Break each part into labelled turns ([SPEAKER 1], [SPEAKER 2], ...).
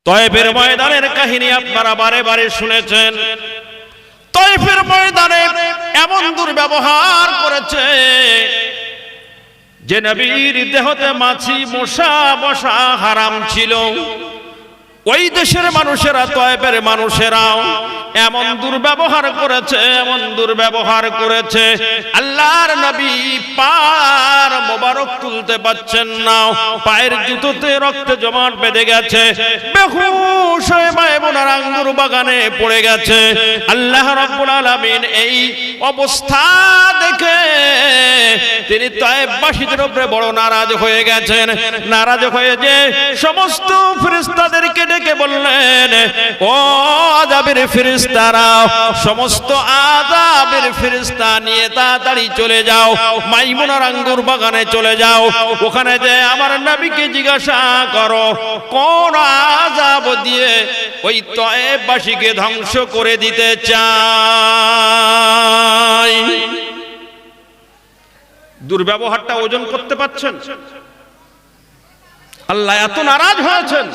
[SPEAKER 1] তয়েফের ময়দানের কাহিনী আপনারা বারে বারে শুনেছেন। তয়েফের ময়দানে এমন দুর্ব্যবহার করেছে যে নবীর দেহতে মাছি মশা বসা হারাম ছিল। ওই দেশের মানুষেরা, তয়েফের মানুষেরাও এমন দুর্ব্যবহার করেছে, এমন দুর্ব্যবহার করেছে, আল্লাহর নবী পার মোবারক তুলতে পারছেন না, পায়ের জুতোতে রক্তে জমাট বেঁধে গেছে, বেহুশ হয়ে মায়মুনার আঙ্গুর বাগানে পড়ে গেছে। আল্লাহ রাব্বুল আলামিন এই অবস্থা দেখে তিনি তয়েফবাসীদের উপরে বড় নারাজ হয়ে গেছেন। নারাজ হয়ে যে সমস্ত ফেরেশতাদেরকে ডেকে বললেন, ও আযাবের ফেরেশতারা, সমস্ত আযাবের ফেরেশতা নিয়ে তাড়াতাড়ি চলে যাও, মাইমুনার আঙ্গুর বাগানে চলে যাও। ওখানে যে আমার নবীকে জিজ্ঞাসা করো কোন আযাব দিয়ে ওই তয়েফবাসীকে ধ্বংস করে দিতে চায়। দুর্ব্যবহারটা ওজন করতে পারছেন? আল্লাহ এত নারাজ হয়েছেন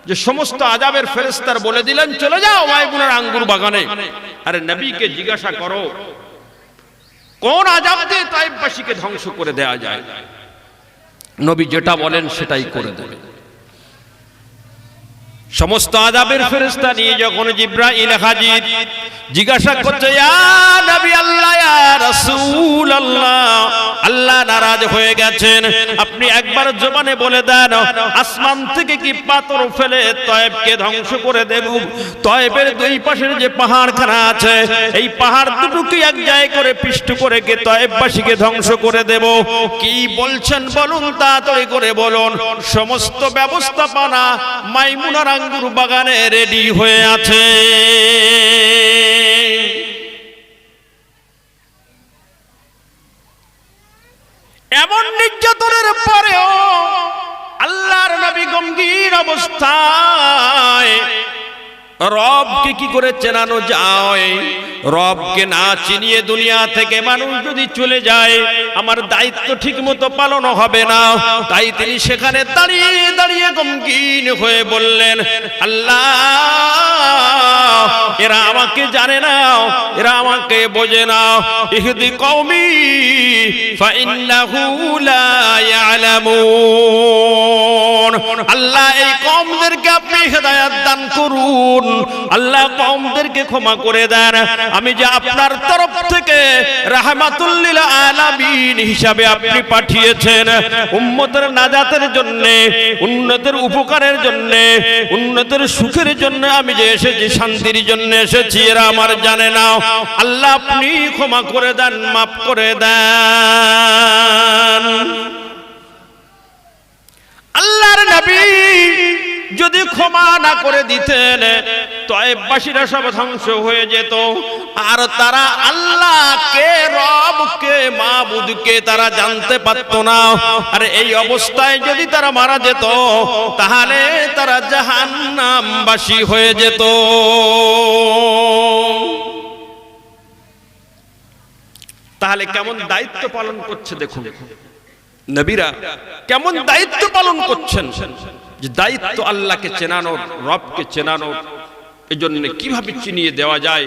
[SPEAKER 1] যে সমস্ত আযাবের ফেরেশতার বলে দিলেন চলে যাও মাইমুনার আঙ্গুর বাগানে। আরে নবীকে জিজ্ঞাসা করো কোন আযাব দিয়ে তায়েফবাসীকে ধ্বংস করে দেয়া যায়। নবী যেটা বলেন সেটাই করে দেবে। সমস্ত আযাবের ফেরেশতা নিয়ে যখন জিবরাইল হাজির, জিজ্ঞাসা করছে ইয়া নবী আল্লাহ, ইয়া রাসূল আল্লাহ, আল্লাহ নারাজ হয়ে গেছেন, আপনি একবার জবানে বলে দেন আসমান থেকে কি পাথর ফেলে তয়েফকে ধ্বংস করে দেব? তয়েফের দুই পাশের যে পাহাড়খানা আছে, এই পাহাড় দুটোকে এক জায়গায় করে পিষ্ট করে কে তয়েফবাসীকে ধ্বংস করে দেব? কি বলছেন বলুন, তাড়াতাড়ি করে বলুন। সমস্ত ব্যবস্থাপনা মাইমুনার আঙ্গুর বাগানে রেডি হয়ে আছে। এমন নির্যাতনের পরেও আল্লাহর নবী গম্ভীর অবস্থায় রবকে কি করে চেনানো যায়? রবকে না চিনিয়ে দুনিয়া থেকে মানুষ যদি চলে যায়, আমার দায়িত্ব ঠিক মতো পালন হবে না। তাই তিনি সেখানে দাঁড়িয়ে দাঁড়িয়ে গম্ভীর হয়ে বললেন, আল্লাহ এরা আমাকে জানে না, এরা আমাকে বোঝে না। ইহদি কওমি ফাইন্নাহু লা ইয়ালামুন। আল্লাহ এই কওমদেরকে আপনি হেদায়েত দান করুন। আল্লাহ কওমদেরকে ক্ষমা করে দেন। আমি যে আপনার তরফ থেকে রাহমাতুল লিল আলামিন হিসাবে আপনি পাঠিয়েছেন, উম্মতের নাজাতের জন্য, উন্নতের উপকারের জন্য, উন্নতের সুখের জন্য আমি যে এসেছি, শান্তির জন্য এসেছি, এরা আমার জানে না। আল্লাহ আপনি ক্ষমা করে দেন, মাফ করে দেন। আল্লাহর নবী যদি ক্ষমা না করে দিতেন, তয়েফবাসীরা সব ধ্বংস হয়ে যেত, আর তারা আল্লাহকে, রবকে, মাবুদকে তারা জানতে পারত না। আর এই অবস্থায় যদি তারা মারা যেত, তাহলে তারা জাহান্নামবাসী হয়ে যেত। তাহলে কেমন দায়িত্ব পালন করছে দেখুন নবীরা, কেমন দায়িত্ব পালন করছেন। যে দায়িত্ব আল্লাহকে চেনানোর, রবকে চেনানোর, এই জন্য কিভাবে চিনিয়ে দেওয়া যায়।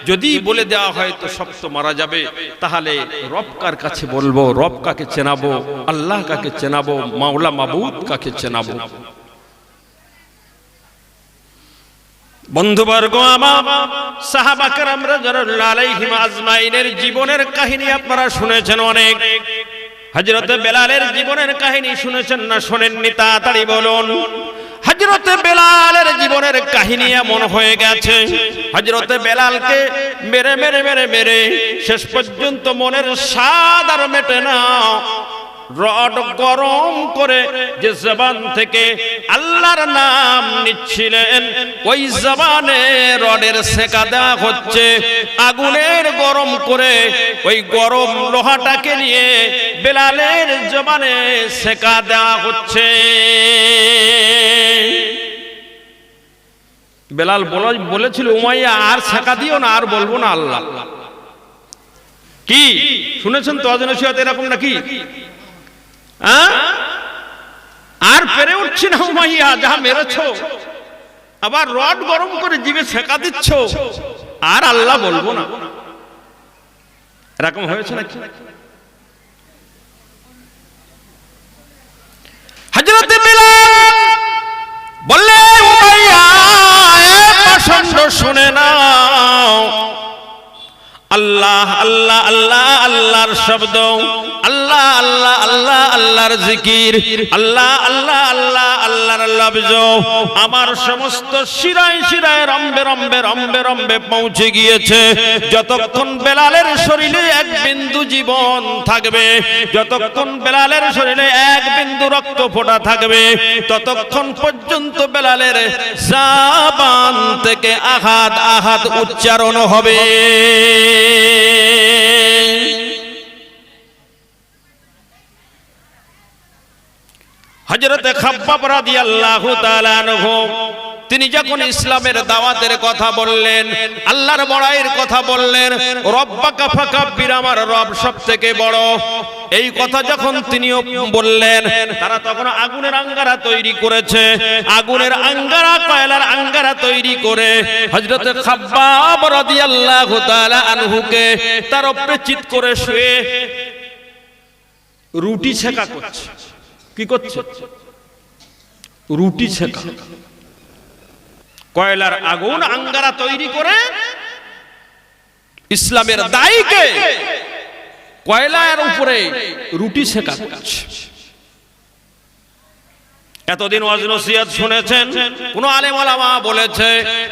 [SPEAKER 1] যদি বলে দেওয়া হয় তো সব তো মারা যাবে, তাহলে রব কার কাছে বলবো, রব কাকে চেনাবো, আল্লাহ কাকে চেনাবো, মাওলা মাবুদ কাকে চেনাবো। বন্ধুবর্গ আমার, সাহাবা কেরাম রাদিয়াল্লাহু আলাইহিম আজমাইনের জীবনের কাহিনী আপনারা শুনেছেন অনেক। হযরত বেলালের জীবনের কাহিনী শুনেছেন না শোনেননি? তাড়াতাড়ি বলুন। হযরত বেলালের জীবনের কাহিনী এমন হয়ে গেছে, হযরত বেলালকে মেরে মেরে মেরে মেরে শেষ পর্যন্ত মনের স্বাদ আর মেটে না। রড গরম করে যে জবান থেকে আল্লাহর নাম নিচ্ছিলেন, ওই জবানে রডের সেকা দেওয়া হচ্ছে। আগুনের গরম করে ওই গরম লোহাটাকে নিয়ে বেলালের জবানে সেকা দেওয়া হচ্ছে। বেলাল বলেছিল, উমাইয়া আর সেকা দিও না, আর বলবো না আল্লাহ। কি শুনেছেন তো নসিহত এরকম নাকি? আর পেরে উঠছি না উমাইয়া, যা মেরেছো আবার রড গরম করে জিভে ছেঁকা দিচ্ছ, আর আল্লাহ বলবো না, এরকম হয়েছে নাকি? হযরত বিলাল বললে, উমাইয়া পছন্দ শুনে নাও, আল্লাহ আল্লাহ আল্লাহ আল্লাহর শব্দ, আল্লাহ আল্লাহ আল্লাহ আল্লাহর জিকির, আল্লাহ আল্লাহ আল্লাহ আল্লাহর লফজ আমার সমস্ত শিরায় শিরায় রম্বে রম্বে রম্বে রম্বে পৌঁছে গিয়েছে। যতক্ষণ বেলালের শরীরে এক বিন্দু জীবন থাকবে, যতক্ষণ বেলালের শরীরে এক বিন্দু রক্ত ফোঁটা থাকবে, ততক্ষণ পর্যন্ত বেলালের জবান থেকে আহাদ আহাদ উচ্চারণ হবে। হযরতে খাব্বাব রাদিয়াল্লাহু তাআলা আনহু তিনি যখন ইসলামের দাওয়াতের কথা বললেন, আল্লাহর বড়াইয়ের কথা বললেন, রব্বাকা ফাকাব্বির, আমার রব সবথেকে বড়, এই কথা যখন তিনিও বললেন, তারা তখন আগুনের আঙ্গারা তৈরি করেছে, আগুনের আঙ্গারা, কয়লার আঙ্গারা তৈরি করে হযরতে খাব্বাব রাদিয়াল্লাহু তাআলা আনহুকে তার উপরে চিৎ করে শুয়ে রুটি ছেঁকা করছে। কি করছে? রুটি ছেঁকা। কয়লার আগুন আঙ্গারা তৈরি করে ইসলামের দায়ীকে কয়লার উপরে রুটি ছেঁকা করছে। এতদিন ওয়াজ নসিহত শুনেছেন, কোন আলেম ওলামা বলেছে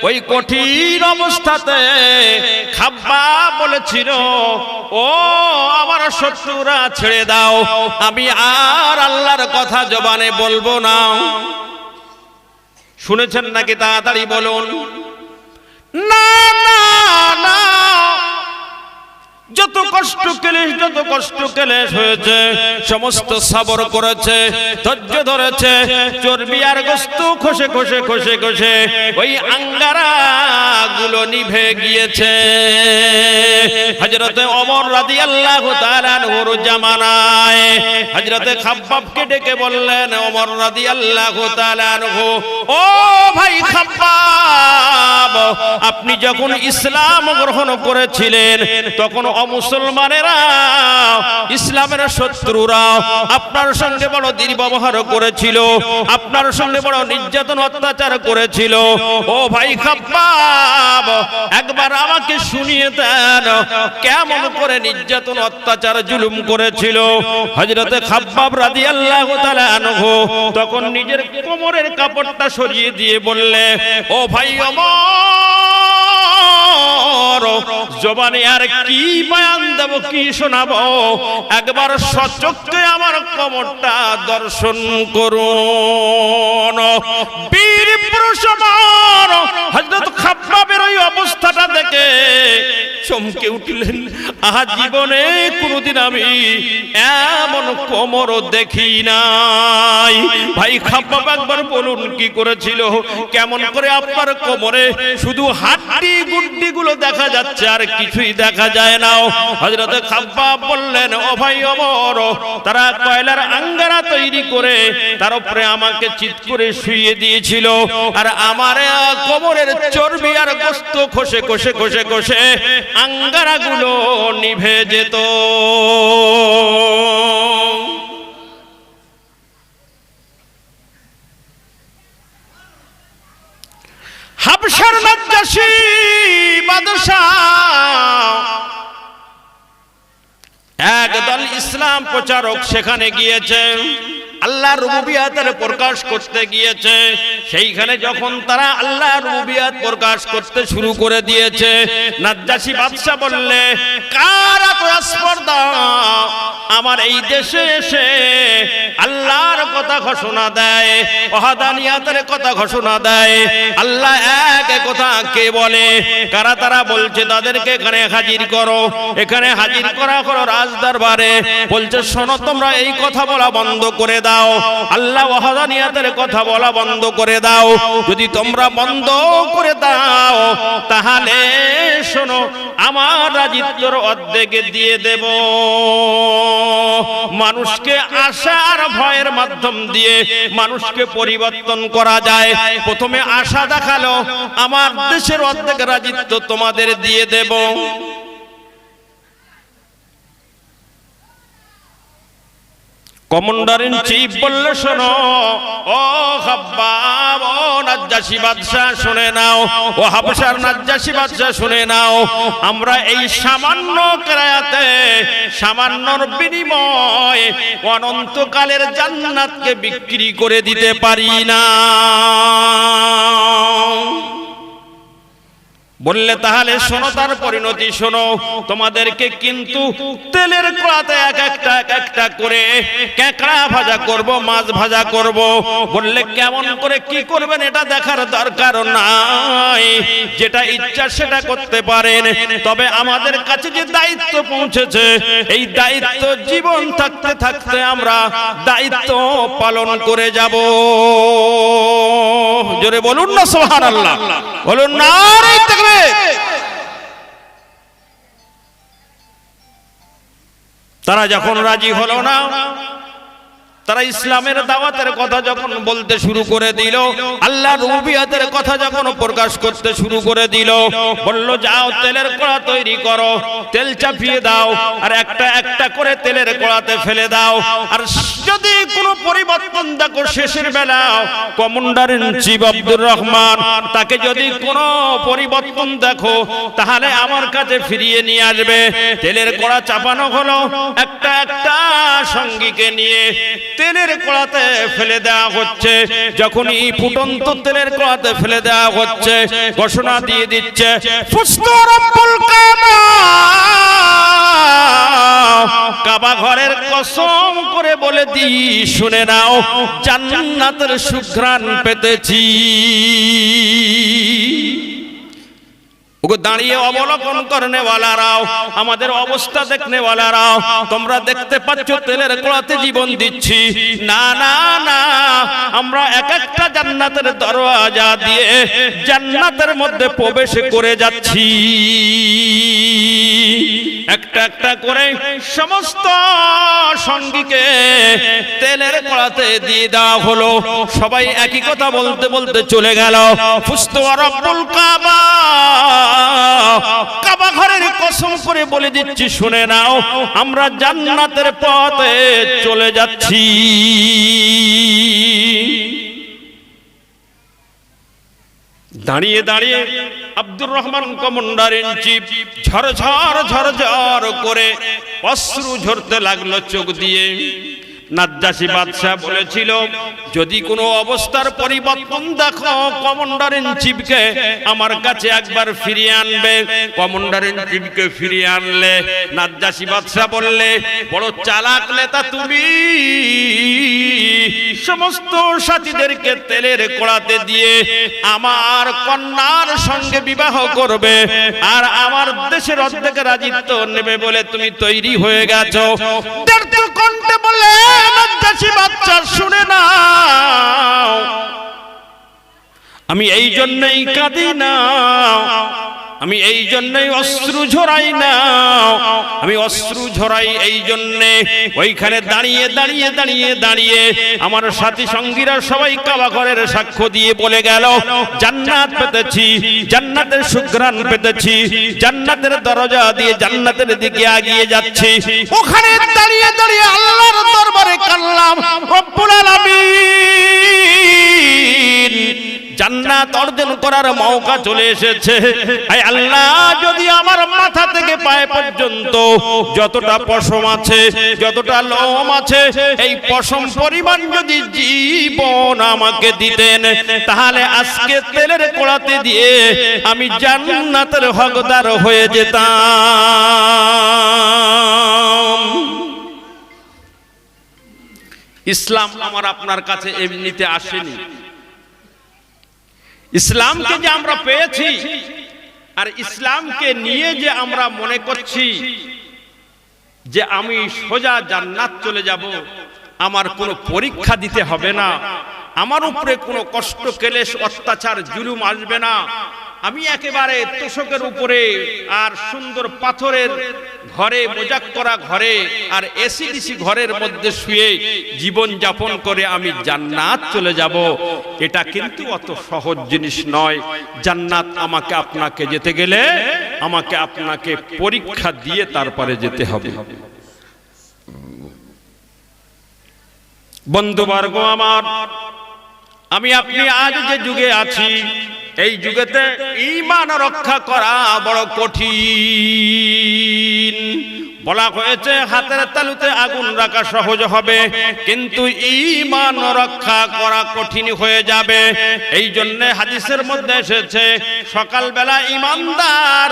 [SPEAKER 1] ওই কঠিন অবস্থাতে খাব্বাব বলেছিল, ও আমার শত্রুরা ছেড়ে দাও, আমি আর আল্লাহর কথা জবানে বলবো না। শুনেছেন নাকি? তাড়াতাড়ি বলুন। না না না, যত কষ্ট ক্লেশ, যত কষ্ট ক্লেশ হয়েছে সমস্ত সবর করেছে, ধৈর্য ধরেছে, চর্বি আর গোশত খসে খসে খসে খসে ওই আঙ্গারা গুলো নিভে গিয়েছে। হযরতে ওমর রাদিয়াল্লাহু তাআলা আনহুর জামানায় হযরতে খাব্বাবকে ডেকে বললেন, ওমর রাদিয়াল্লাহু তাআলা আনহু, ও ভাই খাব্বাব, আপনি যখন ইসলাম গ্রহণ করেছিলেন তখন অমুসলমানেরা, ইসলামের শত্রুরা আপনার সঙ্গে বড় দুর্ব্যবহার করেছিল, আপনার সঙ্গে বড় নির্যাতন অত্যাচার করেছিল। ও ভাই খাব্বাব, একবার আমাকে শুনিয়ে দেন কেমন করে নির্যাতন অত্যাচার জুলুম করেছিল। হযরতে খাব্বাব রাদিয়াল্লাহু তাআলা আনহু তখন নিজের কোমরের কাপড়টা সরিয়ে দিয়ে বললে, ও ভাই ওমর, জবানে আর কি বয়ান দেব, কি শোনাবো, একবার সচক্ষে আমার কোমরটা দর্শন করুন। বীর পুরুষ ওমর হযরত খাব্বাবের ওই অবস্থাটা দেখে চমকে উঠলেন। আহা, জীবনে কোনোদিন আমি এমন কোমর দেখি নাই। ভাই খাব্বাব, একবার বলুন কি করেছিল, কেমন করে আপনার কোমরে শুধু হাড্ডি গুড্ডি গুলো দেখা যাচ্ছে আর কিছুই দেখা যায় না। হযরতে খাব্বাব বললেন, ও ভাই ওমর, তারা কয়লার আঙ্গারা তৈরি করে তার উপরে আমাকে চিৎ করে শুইয়ে দিয়েছিল, আর আমার কোমরের চর্বি আর গোশত খসে খসে খসে খসে আঙ্গারা গুলো নিভে যেত। হাবশার নাজ্জাশী বাদশাহ একদল ইসলাম প্রচারক সেখানে গিয়েছে, আল্লাহর রুবুবিয়াতের প্রকাশ করতে গিয়েছে। সেইখানে যখন তারা আল্লাহর রুবুবিয়াত প্রকাশ করতে শুরু করে দিয়েছে, নাজ্জাশী বাদশা বললে, কার এত স্পর্ধা আমার এই দেশে এসে আল্লাহর কথা ঘোষণা দেয়, ওয়াহদানিয়াতের কথা ঘোষণা দেয়, আল্লাহ এক কথা কে বলে, কারা তারা বলছে তাদেরকে এখানে হাজির করো। এখানে হাজির করা হলো রাজ দরবারে। বলছে, শোনো, তোমরা এই কথা বলা বন্ধ করে দাও। দাও, আল্লাহ ওয়াহদানিয়াতের কথা বলা বন্ধ করে দাও। যদি তোমরা বন্ধ করে দাও তাহলে শোনো আমার রাজিত্বর অর্ধেক দিয়ে দেব। মানুষকে আশা আর ভয়ের মাধ্যম দিয়ে মানুষকে পরিবর্তন করা যায়। প্রথমে আশা দেখালো আমার দেশের অর্ধেক রাজিত্ব তোমাদের দিয়ে দেব। কমান্ডার ইন চিফ বলল শোনো ও খাব্বাব, ও নাজ্জাশী বাদশা শুনে নাও, ও হাবশার নাজ্জাশী বাদশা শুনে নাও, আমরা এই সামান্য কিরায়াতে সামান্যর বিনিময়ে অনন্তকালের জান্নাতকে বিক্রি করে দিতে পারি না। বললে তাহলে শোনো তার পরিণতি শোনো, তোমাদেরকে কিন্তু তেলের কড়াতে এক একটা করে কাঁকড়া ভাজা করব, মাছ ভাজা করব। বললে কেমন করে কি করবেন এটা দেখার দরকার নাই, যেটা ইচ্ছা সেটা করতে পারেন, তবে আমাদের কাছে যে দায়িত্ব পৌঁছেছে এই দায়িত্ব জীবন থাকতে থাকতে আমরা দায়িত্ব পালন করে যাব। জোরে বলুন না সুবহানাল্লাহ, বলুন না নারে তাকবীর। তারা যখন রাজি হলো না, তারা ইসলামের দাওয়াতের কথা যখন বলতে শুরু করে দিল, আল্লাহর রুবিয়াতের কথা যখন প্রকাশ করতে শুরু করে দিল, বলল যাও তেলের কড়া তৈরি করো, তেল চাপিয়ে দাও আর একটা একটা করে তেলের কড়াতে ফেলে দাও। আর যদি কোনো পরিবর্তন দেখো শেষের বেলা, commander in chief Abdur Rahman তাকে যদি কোনো পরিবর্তন দেখো তাহলে আমার কাছে ফিরিয়ে নিয়ে আসবে। তেলের কড়া চাপানো হলো, একটা একটা সঙ্গীকে নিয়ে তেলের কড়াতে ফেলে দেওয়া হচ্ছে। যখনই ফুটন্ত তেলের কড়াতে ফেলে দেওয়া হচ্ছে, ঘোষণা দিয়ে দিচ্ছে ফুস্তু রব্বুল কাবা, কাবা ঘরের কসম করে বলে দি শুনে নাও জান্নাতের সুঘ্রাণ পেতেছি। দাঁড়িয়ে অবলোকন করনে ওয়ালারাও, আমাদের অবস্থা দেখনে ওয়ালারাও, তোমরা দেখতে পাচ্ছ তেলের কড়াতে জীবন দিচ্ছি। না না না, আমরা এক একটা জান্নাতের দরওয়াজা দিয়ে জান্নাতের মধ্যে প্রবেশ করে যাচ্ছি। একটা একটা করে সমস্ত সঙ্গীকে তেলের কড়াতে দিয়ে দেওয়া হলো। সবাই একই কথা বলতে বলতে চলে গেল, ফুস্তু রব্বুল কাবা, কাবা ঘরের কসম করে বলে দিচ্ছি শুনে নাও আমরা জান্নাতের পথে চলে যাচ্ছি। দাঁড়িয়ে দাঁড়িয়ে Abdur Rahman commander in chief ঝরঝর ঝরঝর করে অশ্রু ঝরতে লাগলো চোখ দিয়ে। নাজ্জাশী বাদশা বলেছিল যদি কোনো অবস্থার পরিবর্তন দেখো কমান্ডার ইন চিফকে আমার কাছে একবার ফিরিয়ে আনবে। কমান্ডার ইন চিফকে ফিরিয়ে আনলে নাজ্জাশী বাদশা বললে বড় চালাক নেতা তুমি, সমস্ত সাথীদেরকে তেলের কড়াতে দিয়ে আমার কন্যার সঙ্গে বিবাহ করবে আর আমার দেশের অর্ধেক রাজিত্ব নেবে বলে তুমি তৈরি হয়ে গেছো। কণ্ঠে বলে নাজ্জাশী বাদশা শুনে নাও, আমি এই জন্যই কাঁদি না, আমি এই জন্যই অশ্রু ঝরাই না, আমি অশ্রু ঝরাই এই জন্যে ওইখানে দাঁড়িয়ে দাঁড়িয়ে দাঁড়িয়ে দাঁড়িয়ে আমার সাথী সঙ্গীরা সবাই কাবা ঘরের সাক্ষ্য দিয়ে বলে গেল জান্নাত পেতেছি, জান্নাতের সুঘ্রাণ পেতেছি, জান্নাতের দরজা দিয়ে জান্নাতের দিকে এগিয়ে যাচ্ছি। ওখানে দাঁড়িয়ে দাঁড়িয়ে আল্লাহর দরবারে কাল্লাম রব্বুল আলামিন, জান্নাত অর্জন করার মৌকা চলে এসেছে। আয় আল্লাহ, যদি আমার মাথা থেকে পায়ে পর্যন্ত যতটা পশম আছে, যতটা লোম আছে, এই পশম পরিমাণ যদি জীবন আমাকে দিতেন তাহলে আজকে তেলের কড়াতে দিয়ে আমি জান্নাতের হকদার হয়ে যেতাম। ইসলাম আমার আপনার কাছে এমনিতে আসেনি। ইসলামকে যে আমরা পেয়েছি আর ইসলামকে নিয়ে যে আমরা মনে করছি যে আমি সোজা জান্নাত চলে যাব, আমার কোনো পরীক্ষা দিতে হবে না, আমার উপরে কোনো কষ্ট ক্লেশ অত্যাচার জুলুম আসবে না। আমি একেবারে তোষকের উপরে আর সুন্দর পাথরের ঘরে, মোজাক করা ঘরে আর এসি ডিসি ঘরের মধ্যে শুয়ে জীবন যাপন করে আমি জান্নাত চলে যাব। এটা কিন্তু অত সহজ জিনিস নয়। জান্নাত আমাকে আপনাকে যেতে গেলে আমাকে আপনাকে পরীক্ষা দিয়ে তারপরে যেতে হবে। বন্ধুবর্গ আমার, আমি আপনি আজ যে যুগে আছি, এই যুগেতে ঈমান রক্ষা করা বড় কঠিন। বলা হয়েছে হাতের তালুতে আগুন রাখা সহজ হবে, কিন্তু ঈমান রক্ষা করা কঠিন হয়ে যাবে। এই জন্য হাদিসের মধ্যে এসেছে সকালবেলা ঈমানদার,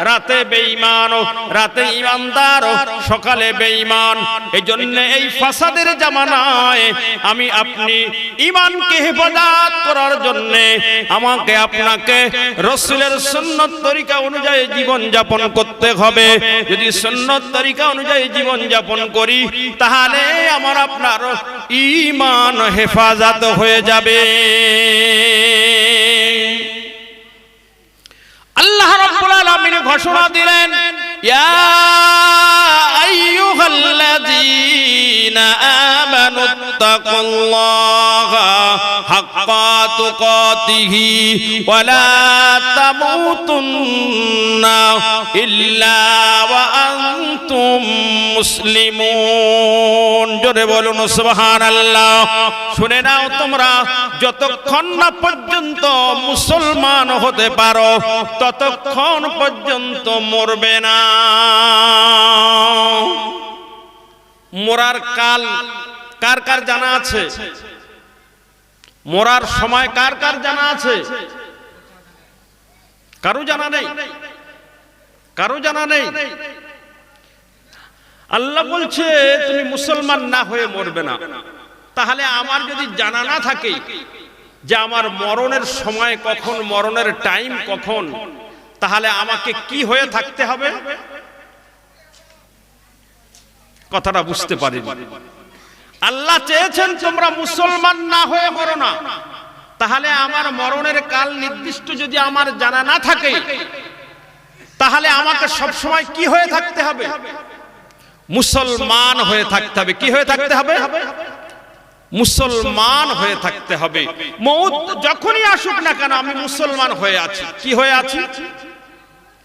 [SPEAKER 1] রাতে বেঈমান, রাতে ঈমানদার, সকালে বেঈমান। এই জন্য এই ফাসাদের জামানায় আমি আপনি ঈমানকে হেফাজত করার জন্য আমাকে আপনাকে রাসূলের সুন্নাত তরিকা অনুযায়ী জীবন যাপন করতে হবে। যদি সুন্নাত তরিকা অনুযায়ী জীবন যাপন করি তাহলে আমার আপনার ঈমান হেফাজত হয়ে যাবে। আল্লাহ রাব্বুল আলামিন ঘোষণা দিলেন, ইয়া আইয়ুহাল্লাযীনা আমানুত্তাকুল্লাহা হাক্কা তুকাতিহি ওয়া লা তামুতুন্না ইল্লা ওয়া আনতুম মুসলিমুন। জোরে বলুন সুবহানাল্লাহ। শুনে নাও তোমরা, যতক্ষণ না পর্যন্ত মুসলমান হতে পারো ততক্ষণ পর্যন্ত মরবে না। মরার কাল কার কার জানা আছে? মরার সময় কার কার জানা আছে? কারো জানা নেই? কারো জানা নেই? আল্লাহ বলছে তুমি মুসলমান না হয়ে মরবে না। তাহলে আমার যদি জানা না থাকে যে আমার মরণের সময় কখন, মরণের টাইম কখন, তাহলে আমাকে কি হয়ে থাকতে হবে? কথাটা বুঝতে পারিনি। আল্লাহ চেয়েছেন তোমরা মুসলমান না হয়ে মরো না। তাহলে আমার মরণের কাল নির্দিষ্ট যদি আমার জানা না থাকে তাহলে আমাকে সব সময় কি হয়ে থাকতে হবে? মুসলমান হয়ে থাকতে হবে। কি হয়ে থাকতে হবে? মুসলমান হয়ে থাকতে হবে। মউত যখনই আসুক না কেন আমি মুসলমান হয়ে আছি। কি হয়ে আছি?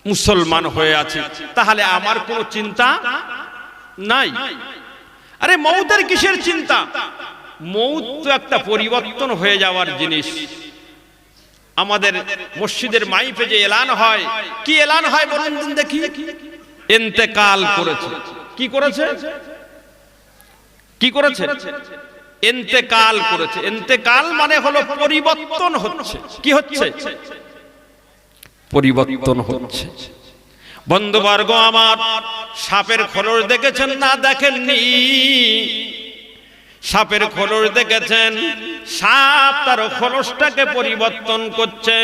[SPEAKER 1] মুসলমান হয়ে আছি। তাহলে আমার কোনো চিন্তা নাই। আরে মউতের কিসের চিন্তা? মউত তো একটা পরিবর্তন হয়ে যাওয়ার জিনিস। আমাদের মসজিদের মাইফে যে এলান হয়, কি এলান হয় বলুন দেখি? ইন্তেকাল করেছে। কি করেছে? কি করেছে? ইন্তেকাল করেছে। ইন্তেকাল মানে হলো পরিবর্তন হচ্ছে। কি হচ্ছে? পরিবর্তন হচ্ছে। বন্ধুবর্গ আমার, সাপের খোলস দেখেছেন না দেখেননি? সাপের খোলস দেখেছেন? সাপ তার খোলসটাকে পরিবর্তন করছে।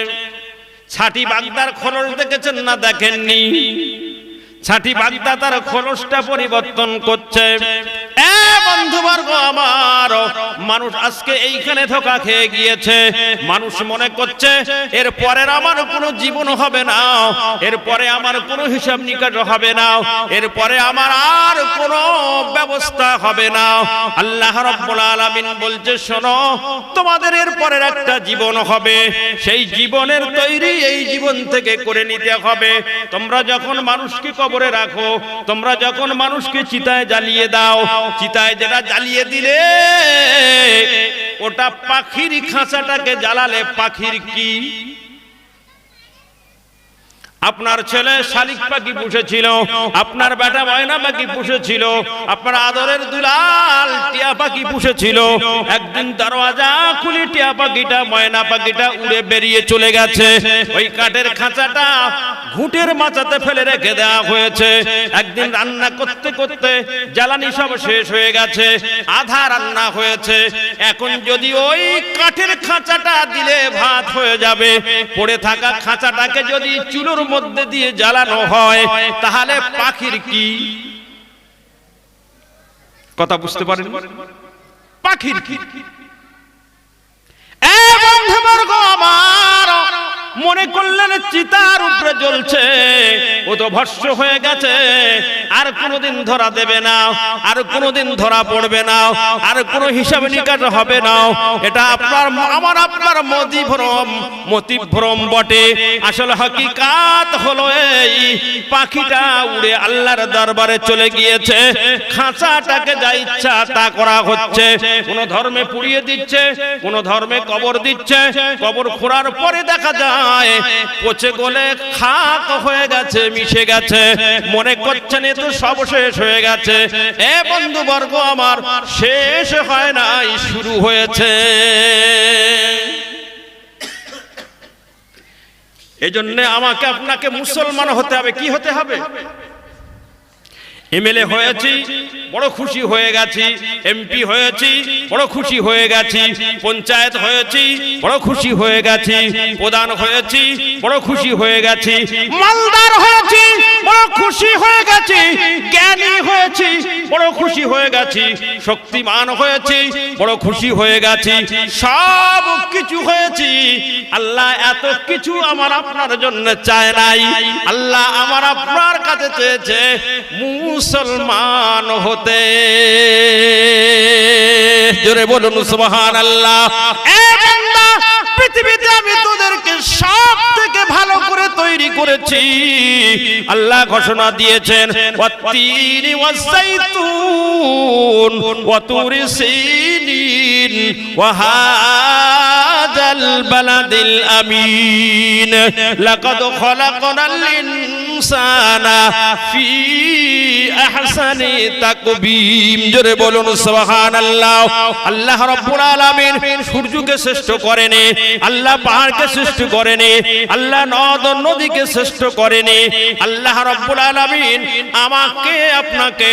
[SPEAKER 1] ছাটি বাগদার খোলস দেখেছেন না দেখেননি? ছাটি বাগদা তার খোলসটা পরিবর্তন করছে। বন্ধুবর্গ আমার, মানুষ আজকে এইখানে ধোঁকা খেয়ে গিয়েছে। মানুষ মনে করছে এরপরের আমার কোনো জীবন হবে না, এরপরে আমার কোনো হিসাব নিকাশ হবে না, এরপরে আমার আর কোনো ব্যবস্থা হবে না। আল্লাহ রাব্বুল আলামিন বলছে, শোনো, তোমাদের এরপরের একটা জীবন হবে। সেই জীবনের তৈরি এই জীবন থেকে করে নিতে হবে। তোমরা যখন মানুষকে কবরে রাখো, তোমরা যখন মানুষকে চিতায় জ্বালিয়ে দাও, চিতায় যেটা জ্বালিয়ে দিলে ওটা পাখির খাঁচাটাকে জ্বালালে পাখির কি? আপনার ছেলে শালিক পাখি পুষেছিল, আপনার বেটা ময়না পাখি পুষেছিল, আপনার আদরের দুলাল টিয়া পাখি পুষেছিল। একদিন দরওয়াজা খুলে টিয়া পাখিটা, ময়না পাখিটা উড়ে বেরিয়ে চলে গেছে। ওই কাঠের খাঁচাটা ঘুঁটের মাচাতে ফেলে রেখে দেওয়া হয়েছে। একদিন রান্না করতে করতে জ্বালানি সব শেষ হয়ে গেছে, আধা রান্না হয়েছে। এখন যদি ওই কাঠের খাঁচাটা দিলে ভাত হয়ে যাবে, পড়ে থাকা খাঁচাটাকে যদি চুলোর মধ্যে দিয়ে জ্বালানো হয় তাহলে পাখির কি? কথা বুঝতে পারেন? পাখির কি? বন্ধুবর্গ আমার, মনে করলেন চিতার উপরে জ্বলছে, ও তো ভস্ম হয়ে গেছে, আর কোনোদিন ধরা দেবে না, আর কোনোদিন ধরা পড়বে না, আর কোনো হিসাব নিকাশ হবে না। এটা আপনার আমার আপনার মতিভ্রম বটে। আসলে হাকিকাত হলো এই, পাখিটা উড়ে আল্লাহর দরবারে চলে গিয়েছে, খাঁচাটাকে যা ইচ্ছা তা করা হচ্ছে। কোন ধর্মে পুড়িয়ে দিচ্ছে, কোন ধর্মে কবর দিচ্ছে, কবর খোঁড়ার পরে দেখা যায় পচে গলে খাক হয়ে গেছে, মিশে গেছে। মনে করছেন এ তো সব শেষ হয়ে গেছে। এ বন্ধুবর্গ আমার, শেষ হয় নাই, শুরু হয়েছে। এজন্য আমাকে আপনাকে মুসলমান হতে হবে। কি হতে হবে? এমএলএ হয়েছি, বড় খুশি হয়ে গেছি। এমপি হয়েছি, বড় খুশি হয়ে গেছি। পঞ্চায়েত হয়েছি, বড় খুশি হয়ে গেছি। প্রধান হয়েছি, বড় খুশি হয়ে গেছি। মালদার হয়েছি, বড় খুশি হয়ে গেছি। জ্ঞানী হয়েছি, বড় খুশি হয়ে গেছি। শক্তিমান হয়েছি, বড় খুশি হয়ে গেছি। সব কিছু হয়েছি। আল্লাহ এত কিছু আমার আপনার জন্য চায় নাই। আল্লাহ আমার আপনার কাছে চেয়েছে মুসলমান হতে। জোরে বলুন সুবহানাল্লাহ। এ বান্দা, পৃথিবীতে আমি তোদেরকে সব থেকে ভালো করে তৈরি করেছি। আল্লাহ ঘোষণা দিয়েছেন, ওয়াত্তিনি ওয়াযাইতুন ওয়া তুরি সিনিন ওয়া হাযাল বালাদিল আমিন লাকাদ খালাকনাল ইনসানা ফি আহসানি তাকবীম। জোরে বলুন সুবহানাল্লাহ। আল্লাহ রাব্বুল আলামিন সূর্যকে শ্রেষ্ঠ করেনি, আল্লাহ পাহাড়কে শ্রেষ্ঠ করেনি, আল্লাহ নদ নদীকে শ্রেষ্ঠ করেনি। আল্লাহ রাব্বুল আলামিন আমাকে আপনাকে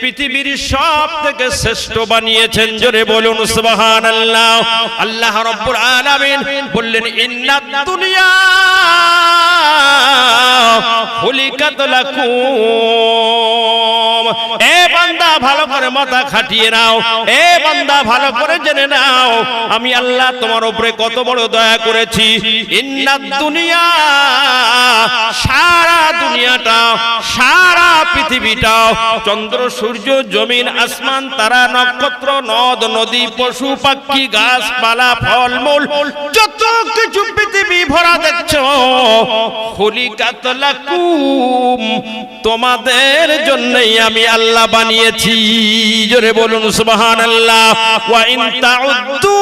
[SPEAKER 1] পৃথিবীর সব থেকে শ্রেষ্ঠ বানিয়েছেন। জোরে বলুন সুবহানাল্লাহ। আল্লাহ রাব্বুল আলামিন বললেন, ইন্নাদ দুনিয়া খুলিকাত লাকুম। এ বান্দা, ভালো করে মাথা খাটিয়ে নাও। এ বান্দা, ভালো করে জেনে নাও, আমি আল্লাহ তোমার উপরে কত বড় দয়া করেছি। ইন্নাদ দুনিয়া, সারা দুনিয়াটা, সারা পৃথিবীটা, চন্দ্র সূর্য জমিন আসমান তারা নক্ষত্র নদ নদী পশু পাখি গাছপালা ফলমূল যত কিছু পৃথিবী ভরা দেখছো, খুলিকাত লাকুম, তোমাদের জন্যই আমি আল্লাহ বানিয়েছি। জোরে বলুন সুবহানাল্লাহ। ওয়া ইন তাউদ্দু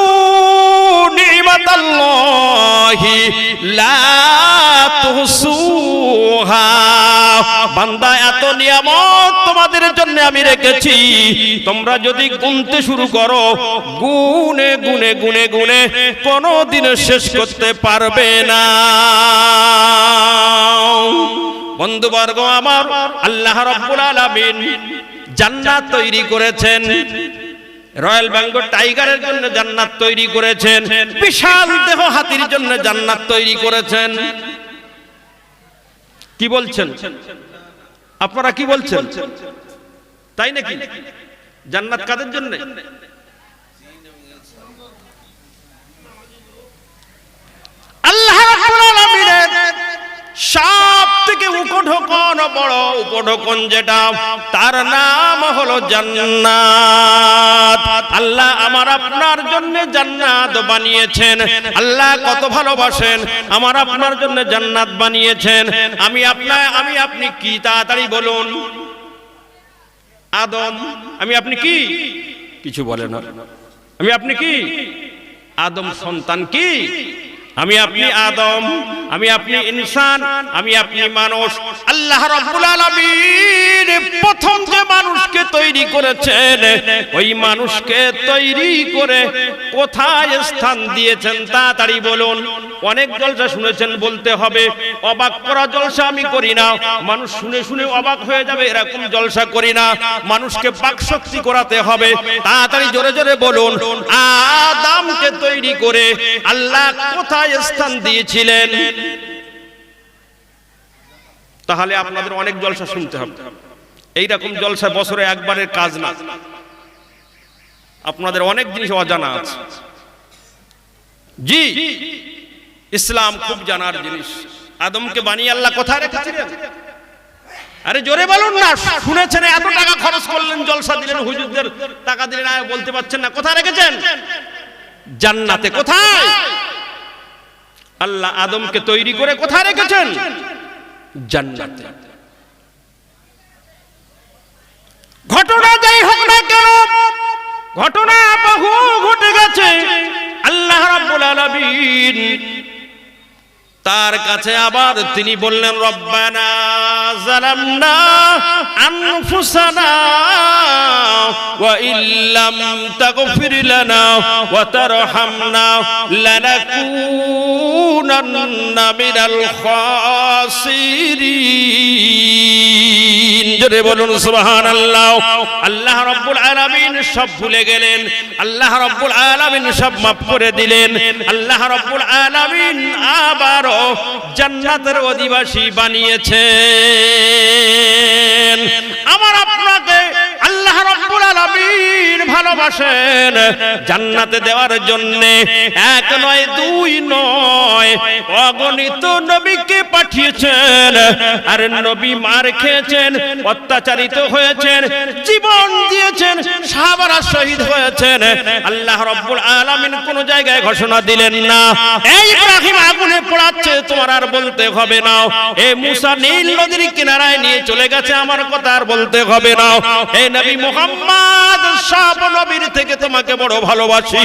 [SPEAKER 1] নি'মাতাল্লাহি লা তুহসুহা। বান্দা, এত নিয়ামত তোমাদের জন্য আমি রেখেছি, তোমরা যদি গুনতে শুরু করো, গুনে গুনে গুনে গুনে কোনদিন শেষ করতে পারবে না। বন্ধুবর্গ আমার, আল্লাহ রাব্বুল আলামিন জান্নাত তৈরি করেছেন। রয়্যাল বেঙ্গল টাইগারের জন্য জান্নাত তৈরি করেছেন। বিশাল দেহ হাতির জন্য জান্নাত তৈরি করেছেন। কি বলছেন আপনারা? কি বলছেন? তাই নাকি? জান্নাত কাদের জন্য? আল্লাহ রাব্বুল আলামিনের সব থেকে উপঢৌকন, বড় উপঢৌকন যেটা, তার নাম হলো জান্নাত। আল্লাহ আমার আপনার জন্য জান্নাত বানিয়েছেন। আল্লাহ কত ভালোবাসেন, আমার আপনার জন্য জান্নাত বানিয়েছেন। আমি আপনি কি? তাড়াতাড়ি বলুন। আদম, আমি আপনি কি? কিছু বলে না। আমি আপনি কি? আদম সন্তান কি? আমি আপনি আদম, আমি আপনি ইনসান, আমি আপনি মানুষ। আল্লাহ রাব্বুল আলামিন প্রথম যে মানুষকে তৈরি করেছেন, ওই মানুষকে তৈরি করে কোথায় স্থান দিয়েছেন? তাড়াতাড়ি বলুন। অনেক জলসা শুনেছেন, বলতে হবে। অবাক করা জলসা আমি করি না। মানুষ শুনে শুনে অবাক হয়ে যাবে এরকম জলসা করি না। মানুষকে বাকশক্তি করাতে হবে। তাড়াতাড়ি জোরে জোরে বলুন। আদমকে তৈরি করে আল্লাহ কোথায় স্থান দিয়েছিলেন? তাহলে আপনাদের অনেক জলসা শুনতে হবে। এইরকম জলসা বছরে একবারের কাজ না। আপনাদের অনেক জিনিস অজানা আছে। জি, ইসলাম খুব জানার জিনিস। আদমকে বানিয়ে আল্লাহ কোথায় রেখেছিলেন? আরে জোরে বলুন না, শুনেছেন এত টাকা খরচ করলেন, জলসা দিলেন, হুজুরদের টাকা দিলেন, বলতে পারছেন না কোথায় রেখেছেন? জান্নাতে। কোথায়? আল্লাহ আদমকে তৈরি করে কোথায় রেখেছেন? জান্নাতে। ঘটনা যাই হোক না কেন, ঘটনা বহু ঘটে গেছে। আল্লাহ রাব্বুল আলামিন তার কাছে আবার তিনি বললেন, রব্বানা যালামনা আনফুসানা ওয়া ইল্লাম তাগফির লানা ওয়া তারহামনা লানাকুনান্না মিনাল খাসিরিন। জোরে বলুন সুবহানাল্লাহ। আল্লাহ রাব্বুল আলামিন সব ভুলে গেলেন, আল্লাহ রাব্বুল আলামিন সব মাফ করে দিলেন। আল্লাহ রাব্বুল আলামিন আবার জান্নাতের অধিবাসী বানিয়েছেন। আমার আপনাকে আল্লাহ রাব্বুল আলামিন ভালোবাসেন, জান্নাতে দেওয়ার জন্য এক নয় দুই নয় অগণিত নবীকে পাঠিয়েছেন। আর নবী মার খেয়েছেন, অত্যাচারিত হয়েছেন, জীবন দিয়েছেন, সাহাবারা শহীদ হয়েছেন। আল্লাহ রাব্বুল আলামিন কোন জায়গায় ঘোষণা দিলেন না, এই ইব্রাহিম আগুনে পোড়াচ্ছে, তোমার আর বলতে হবে না। এই মুসা নীল নদীর কিনারায় নিয়ে চলে গেছে, আমার কথা আর বলতে হবে না। এই নবী মুহাম্মদ সব নবীর থেকে তোমাকে বড় ভালোবাসি,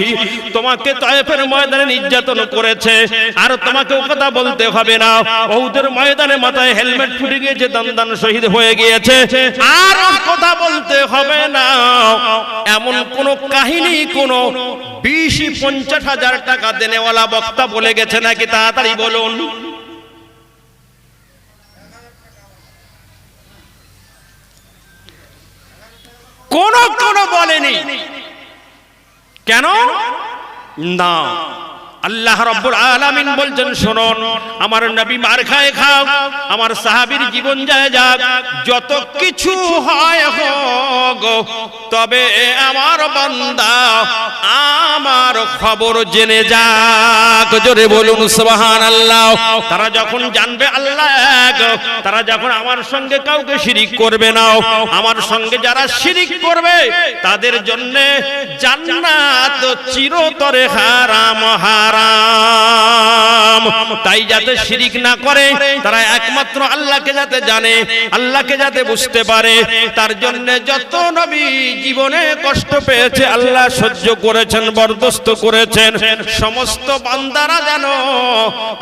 [SPEAKER 1] তোমাকে তায়েফের ময়দানে নির্যাতন করেছে, আর তোমাকে ও কথা বলতে হবে না। উহুদের ময়দানে মাথায় হেলমেট ফুটে গিয়েছে, দান শহীদ হয়ে গিয়েছে, আর কথা বলতে হবে না। এমন কোন কাহিনী কোন 20-50 হাজার টাকা দেনেওয়ালা বক্তা বলে গেছে নাকি? তাড়াতাড়ি বলুন। কোন বলেনি। কেন না? আল্লাহ রাব্বুল আলামিন বলছেন, শুনুন, আমার নবী মার খায় খাও, আমার সাহাবীর জীবন যায় যাক, যত কিছু হয় হোক, তবে আমার বান্দা আমার খবর জেনে যাক। জোরে বলুন সুবহানাল্লাহ। তারা যখন জানবে আল্লাহ এক, তারা যখন আমার সঙ্গে কাউকে শিরিক করবে না, আমার সঙ্গে যারা শিরিক করবে তাদের জন্য জান্নাত চিরতরে হারাম হারাম। তাই যাতে শিরিক না করে, তারা একমাত্র আল্লাহকে যাতে জানে, আল্লাহকে যাতে বুঝতে পারে, তার জন্য যত নবী জীবনে কষ্ট পেয়েছে আল্লাহ সহ্য করেছেন, বরদাস্ত করেছেন, সমস্ত বান্দারা যেন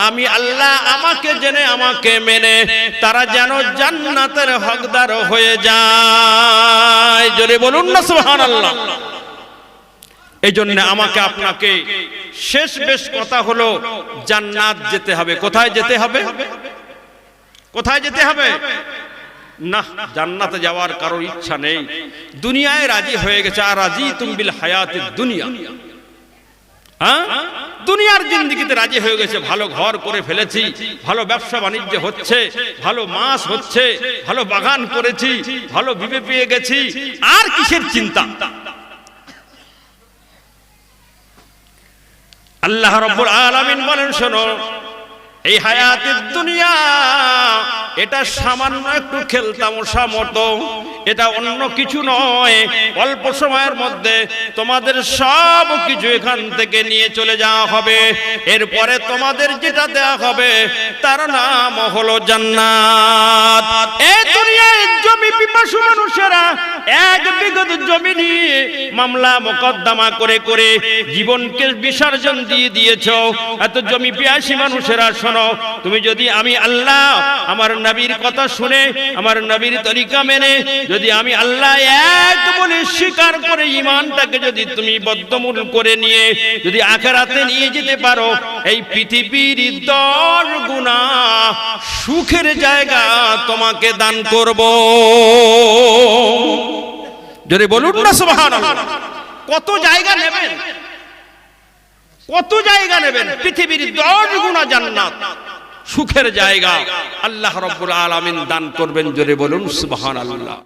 [SPEAKER 1] আমি আল্লাহ আমাকে জেনে আমাকে মেনে তারা যেন জান্নাতের হকদার হয়ে যায়। জোরে বলুন না সুবহানাল্লাহ। এই জন্য আমাকে আপনাকে শেষ বেশ কথা হলো, জান্নাত যেতে হবে। কোথায় যেতে হবে? কোথায় যেতে হবে? না, জান্নাতে যাওয়ার কারো ইচ্ছা নেই, দুনিয়ায় রাজি হয়ে গেছে। আর রাজি তুমবিল হায়াতিদ দুনিয়া, হ্যাঁ, দুনিয়ার জিন্দেগিতে রাজি হয়ে গেছে। ভালো ঘর করে ফেলেছি, ভালো ব্যবসা বাণিজ্য হচ্ছে, ভালো মাছ হচ্ছে, ভালো বাগান করেছি, ভালো বিবে পেয়ে গেছি, আর কিসের চিন্তা? আল্লাহ রাব্বুল আলামিন বলেন, শোনো, এই হায়াতের দুনিয়া এটা সামান্য একটু খেলতামশা মতো, এটা অন্য কিছু নয়। অল্প সময়ের মধ্যে তোমাদের সব কিছু এখান থেকে নিয়ে চলে যাওয়া হবে। এরপরে তোমাদের যেটা দেওয়া হবে তার নাম হলো জান্নাত। এই দুনিয়ায় জমি পিপাসু মানুষেরা 1 বিঘা জমি নিয়ে মামলা মোকদ্দমা করে করে জীবনকে বিসর্জন দিয়ে দিয়েছো। এত জমি পিয়াসী মানুষেরা, শোনো, তুমি যদি আমি আল্লাহ আমার নবীর কথা শুনে, আমার নবীর তরিকা মেনে, যদি আমি আল্লাহ এক বলে স্বীকার করে ঈমানটাকে যদি তুমি বদ্ধমূল করে নিয়ে যদি আখিরাতে নিয়ে যেতে পারো, এই পৃথিবীর 10 গুণা সুখের জায়গা তোমাকে দান করব। যদি বলুন না সুবহানাল্লাহ। কত জায়গা নেবেন? কত জায়গা নেবেন? পৃথিবীর 10 গুণা জান্নাত সুখের জায়গা আল্লাহ রাব্বুল আলামিন দান করবেন। জোরে বলুন সুবহানাল্লাহ।